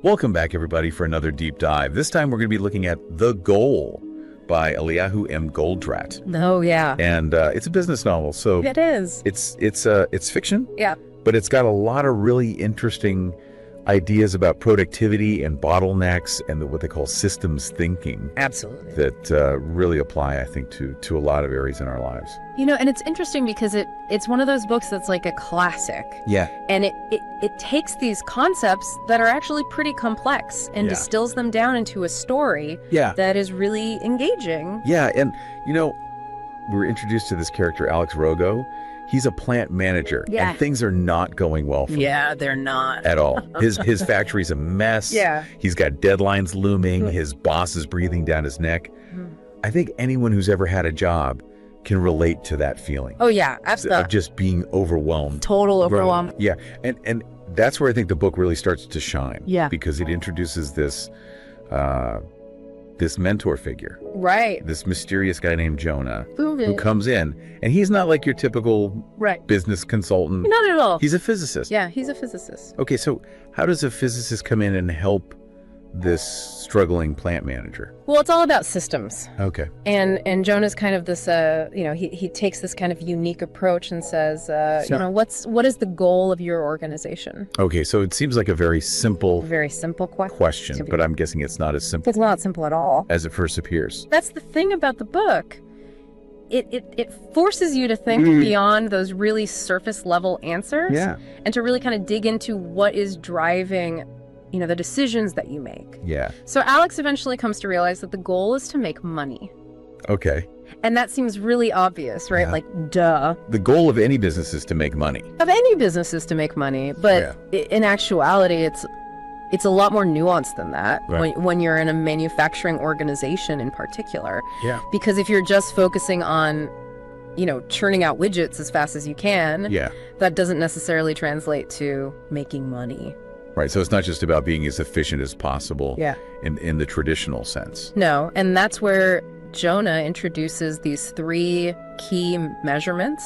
Welcome back, everybody, for another deep dive. This time we're going to be looking at The Goal by Eliyahu M. Goldratt. Oh, yeah. And it's a business novel, so It is. it's fiction. Yeah. But it's got a lot of really interesting ideas about productivity and bottlenecks and what they call systems thinking Absolutely. that really apply, I think, to a lot of areas in our lives. You know, and it's interesting because it's one of those books that's like a classic. Yeah. And it takes these concepts that are actually pretty complex and distills them down into a story that is really engaging. Yeah, and we were introduced to this character, Alex Rogo. He's a plant manager, and things are not going well for him. Yeah, they're not. At all. His factory's a mess. Yeah. He's got deadlines looming. His boss is breathing down his neck. I think anyone who's ever had a job can relate to that feeling. Oh, yeah, absolutely. Of just being overwhelmed. Total overwhelm. Yeah, and that's where I think the book really starts to shine. Yeah. Because it introduces this mentor figure. Right. This mysterious guy named Jonah who comes in, and he's not like your typical business consultant. Not at all. He's a physicist. Yeah, he's a physicist. Okay, so how does a physicist come in and help this struggling plant manager? Well, it's all about systems. Okay. And Jonah's kind of this, he takes this kind of unique approach and says, what is the goal of your organization? Okay, so it seems like a very simple question, but I'm guessing it's not as simple. It's not simple at all. As it first appears. That's the thing about the book. It forces you to think beyond those really surface level answers and to really kind of dig into what is driving the decisions that you make. Yeah. So Alex eventually comes to realize that the goal is to make money. Okay. And that seems really obvious, right? Yeah. Like, duh. The goal of any business is to make money. Of any business is to make money. But in actuality, it's a lot more nuanced than that when you're in a manufacturing organization in particular. Yeah. Because if you're just focusing on churning out widgets as fast as you can, that doesn't necessarily translate to making money. Right, so it's not just about being as efficient as possible in the traditional sense. No, and that's where Jonah introduces these three key measurements,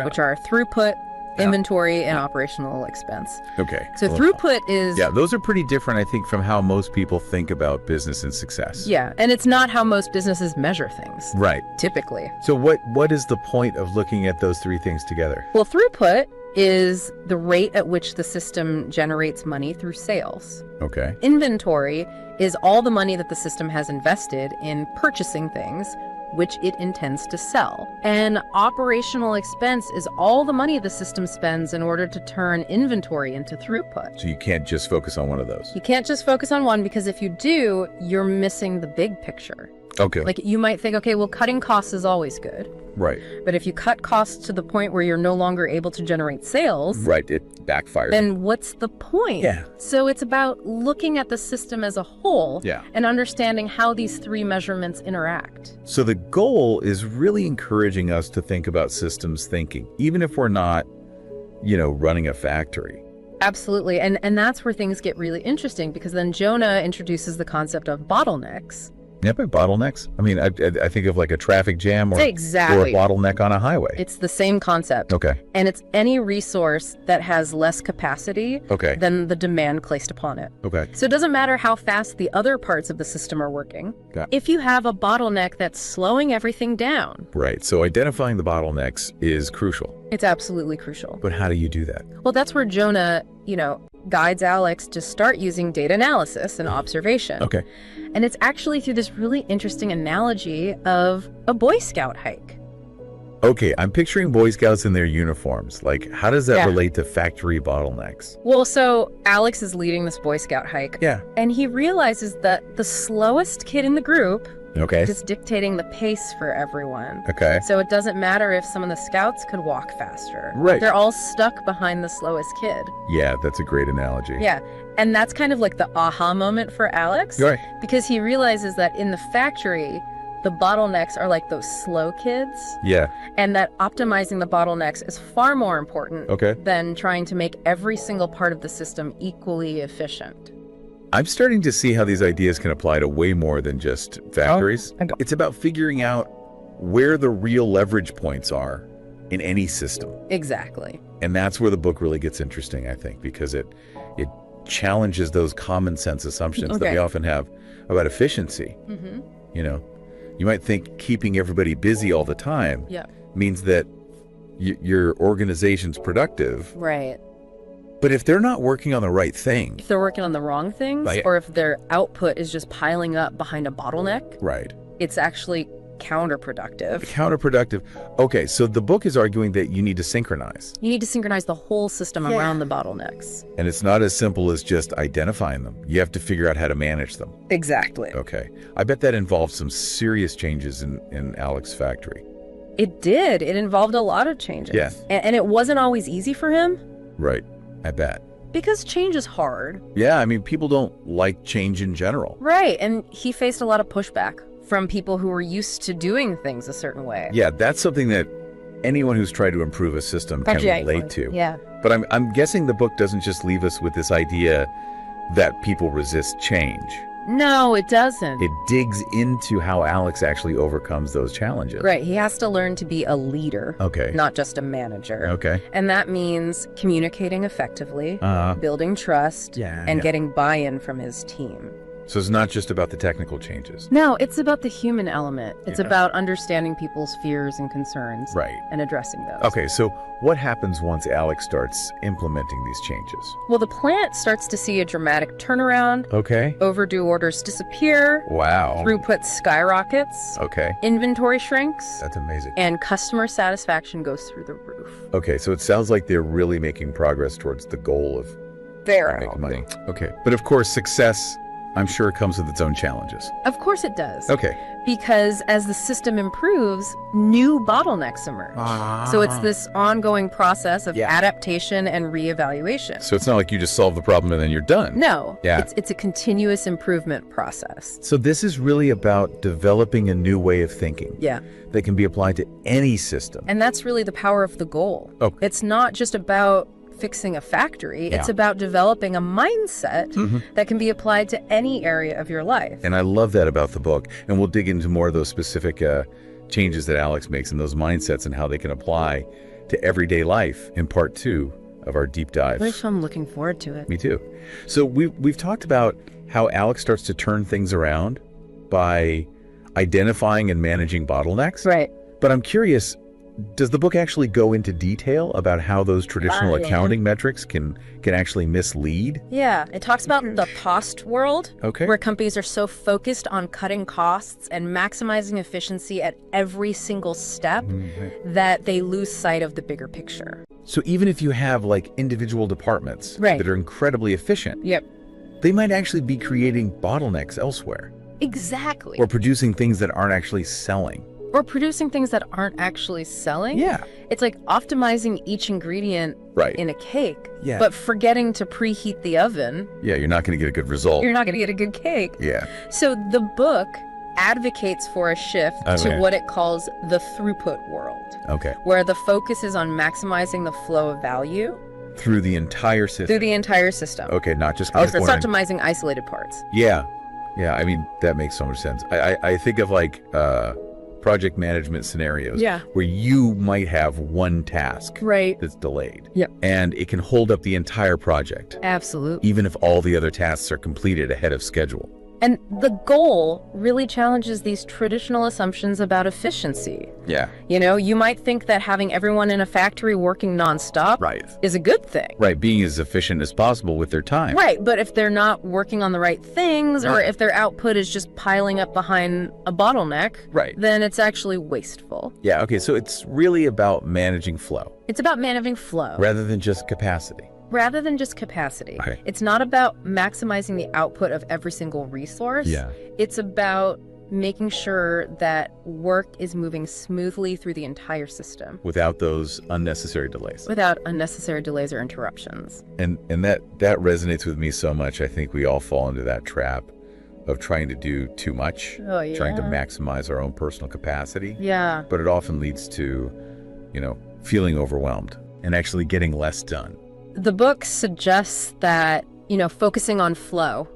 which are throughput, inventory, and operational expense. Okay. So throughput is... Yeah, those are pretty different, I think, from how most people think about business and success. Yeah, and it's not how most businesses measure things. Right. Typically. So what is the point of looking at those three things together? Well, throughput is the rate at which the system generates money through sales. Okay. Inventory is all the money that the system has invested in purchasing things, which it intends to sell. And operational expense is all the money the system spends in order to turn inventory into throughput. So you can't just focus on one of those. You can't just focus on one, because if you do, you're missing the big picture. Okay. Like, you might think, okay, well, cutting costs is always good. Right. But if you cut costs to the point where you're no longer able to generate sales, right, it backfires. Then what's the point? Yeah. So it's about looking at the system as a whole and understanding how these three measurements interact. So the goal is really encouraging us to think about systems thinking, even if we're not, running a factory. Absolutely. And that's where things get really interesting, because then Jonah introduces the concept of bottlenecks. Yeah, by bottlenecks. I mean, I think of like a traffic jam or a bottleneck on a highway. It's the same concept. Okay. And it's any resource that has less capacity than the demand placed upon it. Okay. So it doesn't matter how fast the other parts of the system are working. If you have a bottleneck that's slowing everything down. Right. So identifying the bottlenecks is crucial. It's absolutely crucial. But how do you do that? Well, that's where Jonah, guides Alex to start using data analysis and observation. Okay. And it's actually through this really interesting analogy of a Boy Scout hike. Okay, I'm picturing Boy Scouts in their uniforms. Like, how does that relate to factory bottlenecks? Well, so Alex is leading this Boy Scout hike. Yeah. And he realizes that the slowest kid in the group is dictating the pace for everyone. Okay. So it doesn't matter if some of the scouts could walk faster. Right. They're all stuck behind the slowest kid. Yeah, that's a great analogy. Yeah. And that's kind of like the aha moment for Alex. Right. Because he realizes that in the factory, the bottlenecks are like those slow kids. Yeah. And that optimizing the bottlenecks is far more important than trying to make every single part of the system equally efficient. I'm starting to see how these ideas can apply to way more than just factories. It's about figuring out where the real leverage points are in any system. Exactly. And that's where the book really gets interesting, I think, because it challenges those common sense assumptions that we often have about efficiency. You know, you might think keeping everybody busy all the time means that your organization's productive. Right. But if they're not working on the right thing, If they're working on the wrong things, or if their output is just piling up behind a bottleneck, right, it's actually counterproductive. Counterproductive. Okay, so the book is arguing that you need to synchronize. You need to synchronize the whole system around the bottlenecks. And it's not as simple as just identifying them. You have to figure out how to manage them. Exactly. Okay. I bet that involved some serious changes in Alex's factory. It did. It involved a lot of changes. Yeah. And it wasn't always easy for him. Right. I bet. Because change is hard. Yeah, I mean, people don't like change in general. Right. And he faced a lot of pushback from people who were used to doing things a certain way. Yeah, that's something that anyone who's tried to improve a system can relate to. Yeah. But I'm guessing the book doesn't just leave us with this idea that people resist change. No, it doesn't. It digs into how Alex actually overcomes those challenges. Right. He has to learn to be a leader, Okay. not just a manager. Okay. And that means communicating effectively, building trust, and getting buy-in from his team. So it's not just about the technical changes. No, it's about the human element. It's about understanding people's fears and concerns. Right. And addressing those. Okay, so what happens once Alex starts implementing these changes? Well, the plant starts to see a dramatic turnaround. Okay. Overdue orders disappear. Wow. Throughput skyrockets. Okay. Inventory shrinks. That's amazing. And customer satisfaction goes through the roof. Okay, so it sounds like they're really making progress towards the goal of making money. Okay. But of course, success, I'm sure it comes with its own challenges. Of course it does. Okay. Because as the system improves, new bottlenecks emerge. So it's this ongoing process of adaptation and reevaluation. So it's not like you just solve the problem and then you're done. No. Yeah. It's a continuous improvement process. So this is really about developing a new way of thinking. Yeah. That can be applied to any system. And that's really the power of the goal. Okay. It's not just about fixing a factory. It's about developing a mindset that can be applied to any area of your life. And I love that about the book. And we'll dig into more of those specific changes that Alex makes and those mindsets and how they can apply to everyday life in part 2 of our deep dive. I'm looking forward to it. Me too. So we've talked about how Alex starts to turn things around by identifying and managing bottlenecks. Right. But I'm curious, does the book actually go into detail about how those traditional accounting metrics can actually mislead? Yeah, it talks about the cost world, Okay. where companies are so focused on cutting costs and maximizing efficiency at every single step that they lose sight of the bigger picture. So even if you have like individual departments that are incredibly efficient, Yep. they might actually be creating bottlenecks elsewhere Exactly. or producing things that aren't actually selling. Or producing things that aren't actually selling. Yeah. It's like optimizing each ingredient Right. in a cake, Yeah. but forgetting to preheat the oven. Yeah, you're not going to get a good result. You're not going to get a good cake. Yeah. So the book advocates for a shift to what it calls the throughput world, Okay. where the focus is on maximizing the flow of value Through the entire system. through the entire system. Okay, not just It's component. optimizing isolated parts. Yeah. Yeah, I mean, that makes so much sense. I think of like project management scenarios where you might have one task Right. that's delayed. Yep. And it can hold up the entire project, Absolutely. even if all the other tasks are completed ahead of schedule. And the goal really challenges these traditional assumptions about efficiency. Yeah. You know, you might think that having everyone in a factory working nonstop Right. is a good thing. Right, being as efficient as possible with their time. Right, but if they're not working on the right things, or if their output is just piling up behind a bottleneck, Right. then it's actually wasteful. Yeah, okay, so it's really about managing flow It's about managing flow rather than just capacity. rather than just capacity. Okay. It's not about maximizing the output of every single resource. Yeah. It's about making sure that work is moving smoothly through the entire system Without those unnecessary delays. without unnecessary delays or interruptions. And that resonates with me so much. I think we all fall into that trap of trying to do too much, Oh, yeah. trying to maximize our own personal capacity. Yeah. But it often leads to, feeling overwhelmed and actually getting less done. The book suggests that, focusing on flow,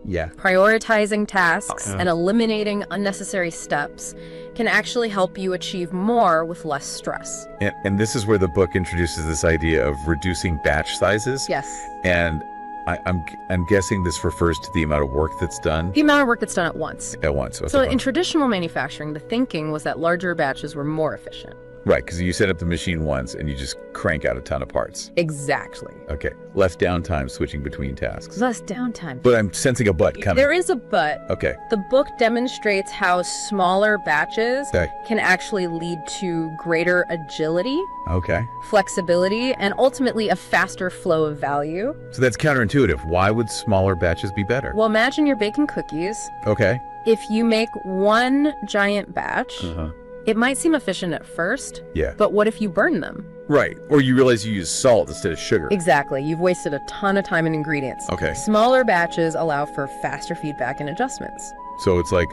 Yeah. prioritizing tasks, and eliminating unnecessary steps can actually help you achieve more with less stress. And this is where the book introduces this idea of reducing batch sizes. Yes. And I'm guessing this refers to the amount of work that's done? The amount of work that's done at once. At once. So in traditional manufacturing, the thinking was that larger batches were more efficient. Right, because you set up the machine once and you just crank out a ton of parts. Exactly. Okay, less downtime switching between tasks. Less downtime. But I'm sensing a but coming. There is a but. Okay. The book demonstrates how smaller batches can actually lead to greater agility, flexibility, and ultimately a faster flow of value. So that's counterintuitive. Why would smaller batches be better? Well, imagine you're baking cookies. Okay. If you make one giant batch, it might seem efficient at first, but what if you burn them? Right, or you realize you use salt instead of sugar. Exactly, you've wasted a ton of time and ingredients. Okay. Smaller batches allow for faster feedback and adjustments. So it's like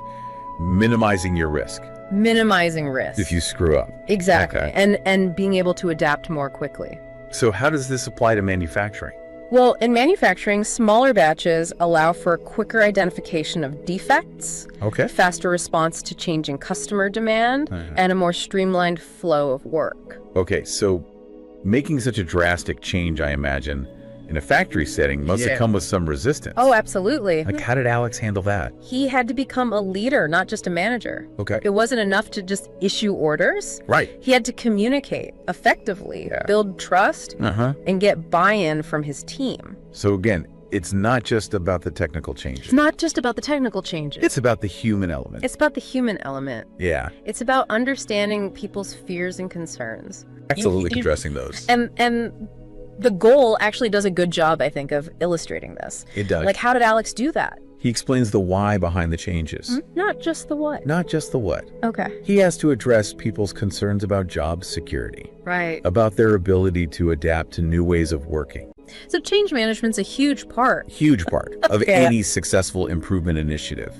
minimizing your risk. Minimizing risk. If you screw up. Exactly, and being able to adapt more quickly. So how does this apply to manufacturing? Well, in manufacturing, smaller batches allow for quicker identification of defects, faster response to changing customer demand, and a more streamlined flow of work. Okay, so making such a drastic change, I imagine, in a factory setting must have come with some resistance. Oh, absolutely. Like, how did Alex handle that? He had to become a leader, not just a manager. Okay. It wasn't enough to just issue orders. Right. He had to communicate effectively, build trust, and get buy-in from his team. So again, it's not just about the technical changes. It's not just about the technical changes. It's about the human element. It's about the human element. Yeah. It's about understanding people's fears and concerns. Absolutely addressing those. And the goal actually does a good job, I think, of illustrating this. It does. Like, how did Alex do that? He explains the why behind the changes. Not just the what. Not just the what. Okay. He has to address people's concerns about job security. Right. About their ability to adapt to new ways of working. So change management's a huge part. Huge part of any successful improvement initiative.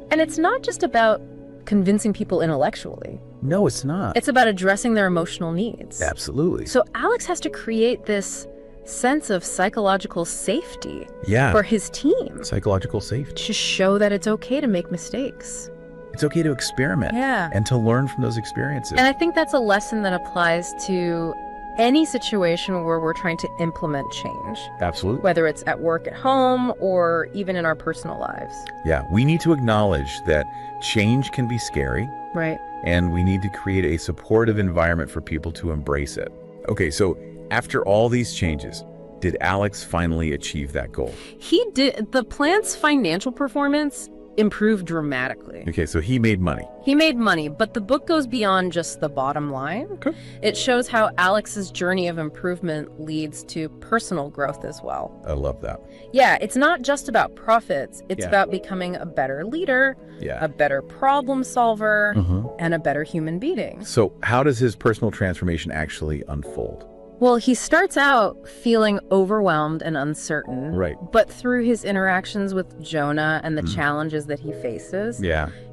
And it's not just about convincing people intellectually. No, it's not. It's about addressing their emotional needs. Absolutely. So Alex has to create this sense of psychological safety for his team. Psychological safety. To show that it's okay to make mistakes. It's okay to experiment. And to learn from those experiences. And I think that's a lesson that applies to any situation where we're trying to implement change. Absolutely. Whether it's at work, at home, or even in our personal lives. Yeah, we need to acknowledge that change can be scary. Right. And we need to create a supportive environment for people to embrace it. Okay, so after all these changes, did Alex finally achieve that goal? He did. The plant's financial performance improved dramatically. Okay, so he made money. He made money, but the book goes beyond just the bottom line. Okay. It shows how Alex's journey of improvement leads to personal growth as well. I love that. Yeah, it's not just about profits. It's about becoming a better leader, a better problem solver, and a better human being. So how does his personal transformation actually unfold? Well, he starts out feeling overwhelmed and uncertain. Right. But through his interactions with Jonah and the challenges that he faces,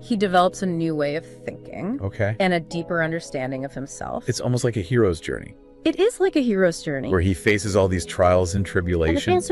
he develops a new way of thinking. Okay. And a deeper understanding of himself. It's almost like a hero's journey. It is like a hero's journey. Where he faces all these trials and tribulations.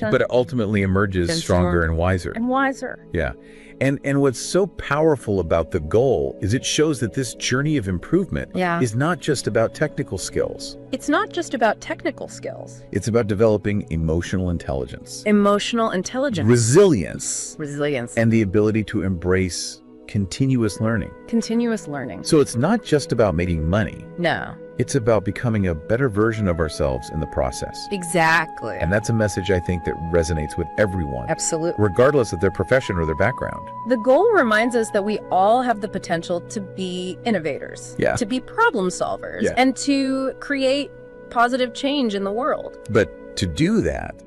But ultimately emerges stronger and wiser. And wiser. Yeah. And what's so powerful about the goal is it shows that this journey of improvement is not just about technical skills. It's not just about technical skills. It's about developing emotional intelligence. Emotional intelligence. Resilience. Resilience. And the ability to embrace continuous learning. Continuous learning. So it's not just about making money. No. It's about becoming a better version of ourselves in the process. Exactly. And that's a message I think that resonates with everyone. Absolutely. Regardless of their profession or their background. The goal reminds us that we all have the potential to be innovators, to be problem solvers, and to create positive change in the world. But to do that,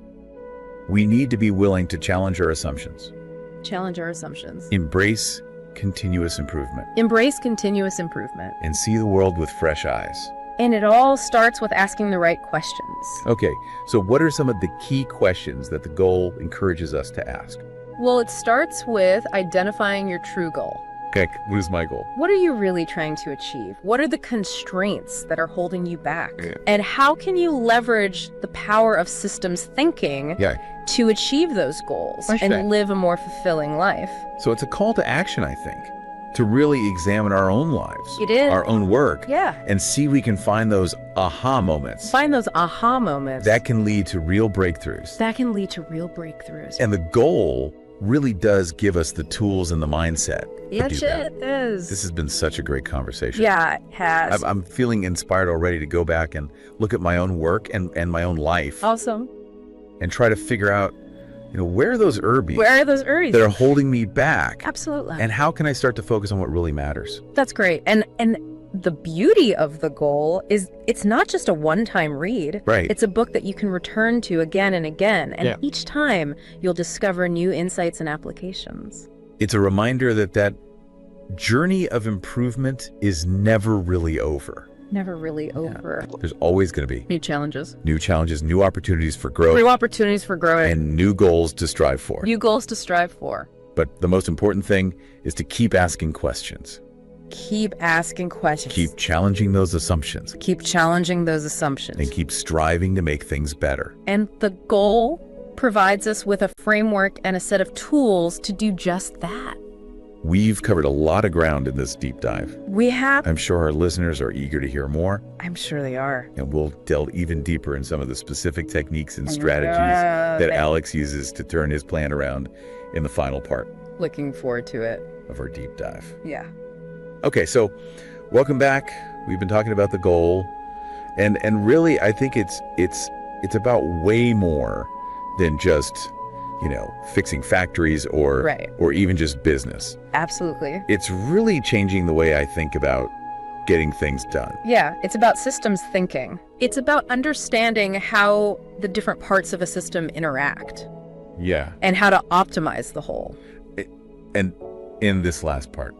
we need to be willing to challenge our assumptions. Challenge our assumptions. Embrace continuous improvement. Embrace continuous improvement. And see the world with fresh eyes. And it all starts with asking the right questions. Okay, so what are some of the key questions that the goal encourages us to ask? Well, it starts with identifying your true goal. Okay, what is my goal? What are you really trying to achieve? What are the constraints that are holding you back? And how can you leverage the power of systems thinking to achieve those goals and live a more fulfilling life? So it's a call to action, I think, to really examine our own lives. It is. Our own work. Yeah. And see if we can find those aha moments. Find those aha moments. That can lead to real breakthroughs. That can lead to real breakthroughs. And the goal really does give us the tools and the mindset to do that. It is. This has been such a great conversation. Yeah, it has. I'm feeling inspired already to go back and look at my own work and my own life. Awesome. And try to figure out, where are those urbies? Where are those urbies that are holding me back? Absolutely. And how can I start to focus on what really matters? That's great. And the beauty of the goal is it's not just a one-time read. Right. It's a book that you can return to again and again. And each time you'll discover new insights and applications. It's a reminder that journey of improvement is never really over. Never really over. There's always going to be new challenges, new opportunities for growth. New opportunities for growth. And new goals to strive for. New goals to strive for. But the most important thing is to keep asking questions. Keep asking questions. Keep challenging those assumptions. Keep challenging those assumptions. And keep striving to make things better. And the goal provides us with a framework and a set of tools to do just that. We've covered a lot of ground in this deep dive. We have. I'm sure our listeners are eager to hear more. I'm sure they are. And we'll delve even deeper in some of the specific techniques and strategies that Alex uses to turn his plan around in the final part. Looking forward to it. Of our deep dive. Yeah. Okay, so welcome back. We've been talking about the goal. And really, I think it's about way more than just fixing factories or even just business. Absolutely. It's really changing the way I think about getting things done. Yeah, it's about systems thinking. It's about understanding how the different parts of a system interact. Yeah. And how to optimize the whole. And in this last part,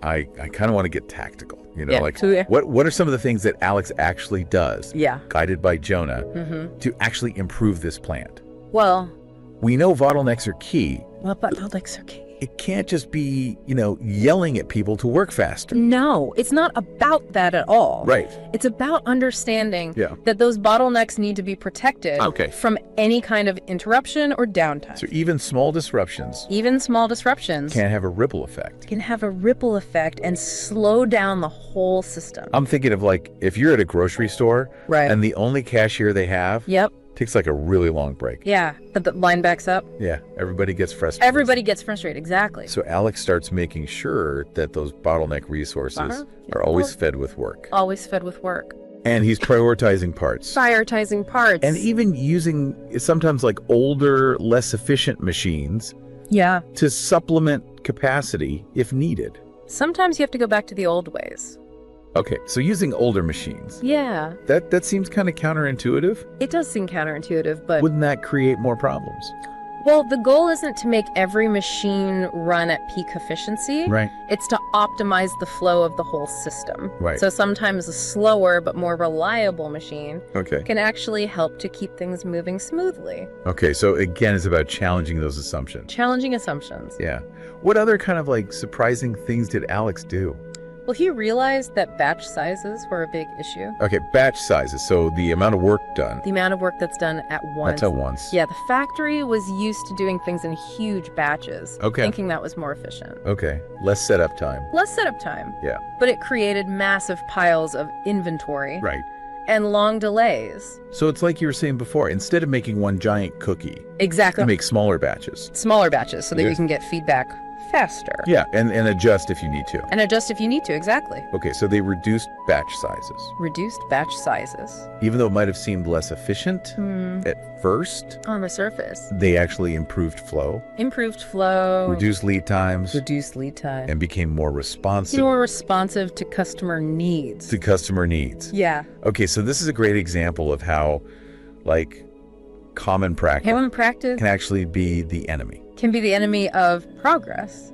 I kind of want to get tactical. Yeah. What are some of the things that Alex actually does, guided by Jonah, to actually improve this plant? Well, we know bottlenecks are key. Well, bottlenecks are key. It can't just be, yelling at people to work faster. No, it's not about that at all. Right. It's about understanding that those bottlenecks need to be protected from any kind of interruption or downtime. So even small disruptions. Can have a ripple effect. Can have a ripple effect and slow down the whole system. I'm thinking of if you're at a grocery store and the only cashier they have takes a really long break. Yeah, the line backs up. Yeah, everybody gets frustrated. Exactly. So Alex starts making sure that those bottleneck resources are always fed with work. And he's prioritizing parts. And even using sometimes older, less efficient machines to supplement capacity if needed. Sometimes you have to go back to the old ways. Okay, so using older machines. Yeah. That seems kind of counterintuitive. It does seem counterintuitive, but... Wouldn't that create more problems? Well, the goal isn't to make every machine run at peak efficiency. Right. It's to optimize the flow of the whole system. Right. So sometimes a slower but more reliable machine can actually help to keep things moving smoothly. Okay, so again, it's about challenging those assumptions. Yeah. What other kind of surprising things did Alex do? Well, he realized that batch sizes were a big issue. Okay, batch sizes. So the amount of work done. The amount of work that's done at once. That's at once. Yeah, the factory was used to doing things in huge batches. Okay. Thinking that was more efficient. Okay, less setup time. Yeah. But it created massive piles of inventory. Right. And long delays. So it's like you were saying before, instead of making one giant cookie. Exactly. You make smaller batches. So that you can get feedback faster. Yeah, and adjust if you need to. Exactly. Okay, so they reduced batch sizes. Even though it might have seemed less efficient at first. On the surface. They actually improved flow. Reduced lead times. And became more responsive. To customer needs. Yeah. Okay, so this is a great example of how, common practice can actually be the enemy. Can be the enemy of progress.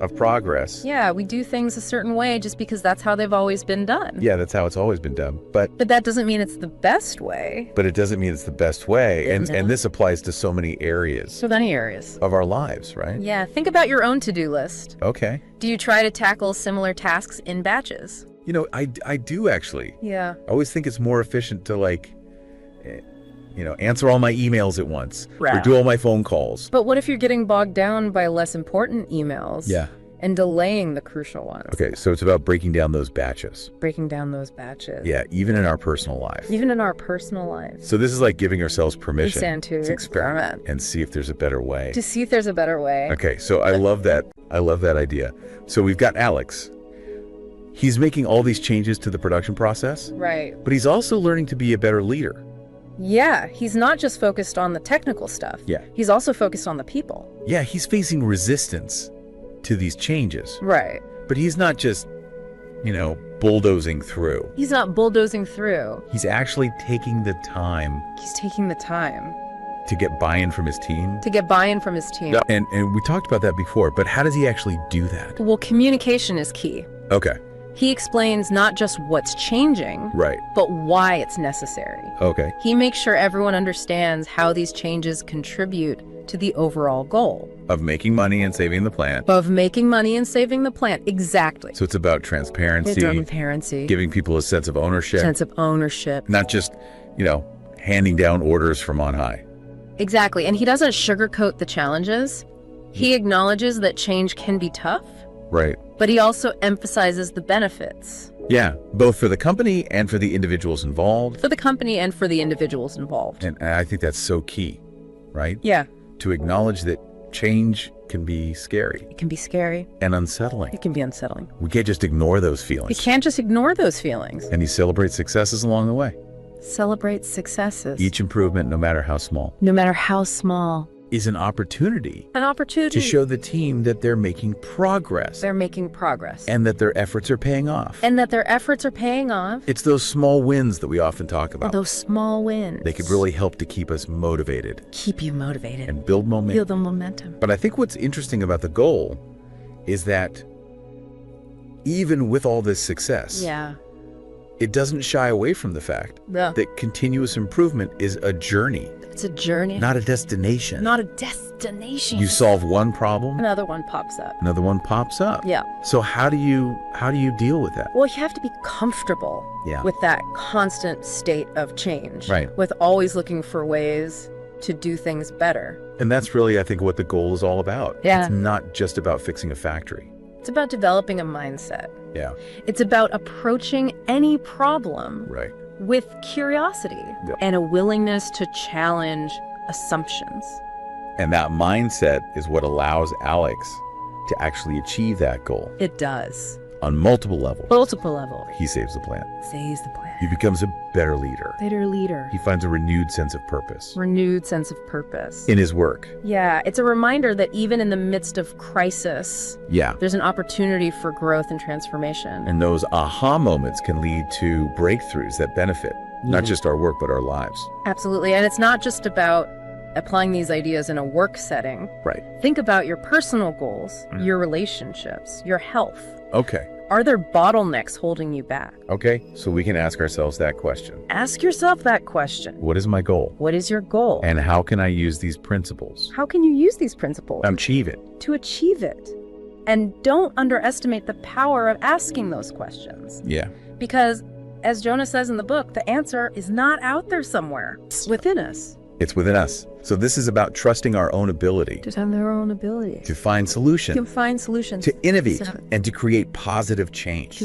Yeah, we do things a certain way just because that's how they've always been done. Yeah, that's how it's always been done. But that doesn't mean it's the best way. And this applies to so many areas. Of our lives, right? Yeah, think about your own to-do list. Okay. Do you try to tackle similar tasks in batches? I do actually. Yeah. I always think it's more efficient to answer all my emails at once or do all my phone calls. But what if you're getting bogged down by less important emails? Yeah. and delaying the crucial ones. Okay, so it's about breaking down those batches. Breaking down those batches. Yeah, even in our personal life. Even in our personal lives. So this is like giving ourselves permission to experiment. And see if there's a better way. To see if there's a better way. Okay, so I love that. I love that idea. So we've got Alex. He's making all these changes to the production process. Right. But he's also learning to be a better leader. Yeah, he's not just focused on the technical stuff. Yeah. He's also focused on the people. Yeah, he's facing resistance to these changes. Right. But he's not just, bulldozing through. He's not bulldozing through. He's actually taking the time. He's taking the time. To get buy-in from his team? To get buy-in from his team. And we talked about that before, but how does he actually do that? Well, communication is key. Okay. He explains not just what's changing, right, but why it's necessary. Okay. He makes sure everyone understands how these changes contribute to the overall goal. Of making money and saving the plant. Of making money and saving the plant, exactly. So it's about transparency. Giving people a sense of ownership. Not just, handing down orders from on high. Exactly, and he doesn't sugarcoat the challenges. He acknowledges that change can be tough. Right. But he also emphasizes the benefits. Yeah, both for the company and for the individuals involved. For the company and for the individuals involved. And I think that's so key, right? Yeah. To acknowledge that change can be scary. It can be scary. And unsettling. It can be unsettling. We can't just ignore those feelings. You can't just ignore those feelings. And he celebrates successes along the way. Celebrates successes. Each improvement, no matter how small. No matter how small. Is an opportunity. An opportunity. To show the team that they're making progress. They're making progress. And that their efforts are paying off. It's those small wins that we often talk about. Those small wins. They could really help to keep us motivated. Keep you motivated. And build momentum. Build the momentum. But I think what's interesting about the goal is that even with all this success, it doesn't shy away from the fact that continuous improvement is a journey. It's a journey. Not a destination. Not a destination. You solve one problem. Another one pops up. Another one pops up. Yeah. So how do you deal with that? Well, you have to be comfortable with that constant state of change. Right. With always looking for ways to do things better. And that's really, I think, what the goal is all about. Yeah. It's not just about fixing a factory. It's about developing a mindset. Yeah. It's about approaching any problem with curiosity and a willingness to challenge assumptions. And that mindset is what allows Alex to actually achieve that goal. It does. On multiple levels. Multiple levels. He saves the plant. Saves the plant. He becomes a better leader. Better leader. He finds a renewed sense of purpose. Renewed sense of purpose. In his work. Yeah, it's a reminder that even in the midst of crisis, there's an opportunity for growth and transformation. And those aha moments can lead to breakthroughs that benefit not just our work, but our lives. Absolutely. And it's not just about applying these ideas in a work setting. Right. Think about your personal goals, your relationships, your health. Okay. Are there bottlenecks holding you back? Okay, so we can ask ourselves that question. Ask yourself that question. What is my goal? What is your goal? And how can I use these principles? How can you use these principles? To achieve it. And don't underestimate the power of asking those questions. Yeah. Because, as Jonah says in the book, the answer is not out there somewhere. It's within us. It's within us. So this is about trusting our own ability. To find our own ability. To find solutions. To innovate and to create positive change.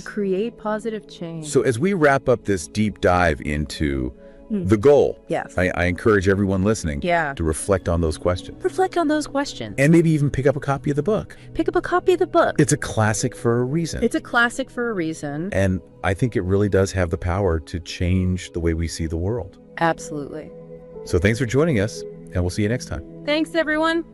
So as we wrap up this deep dive into the goal, I encourage everyone listening to reflect on those questions. And maybe even pick up a copy of the book. It's a classic for a reason. And I think it really does have the power to change the way we see the world. Absolutely. So thanks for joining us, and we'll see you next time. Thanks, everyone.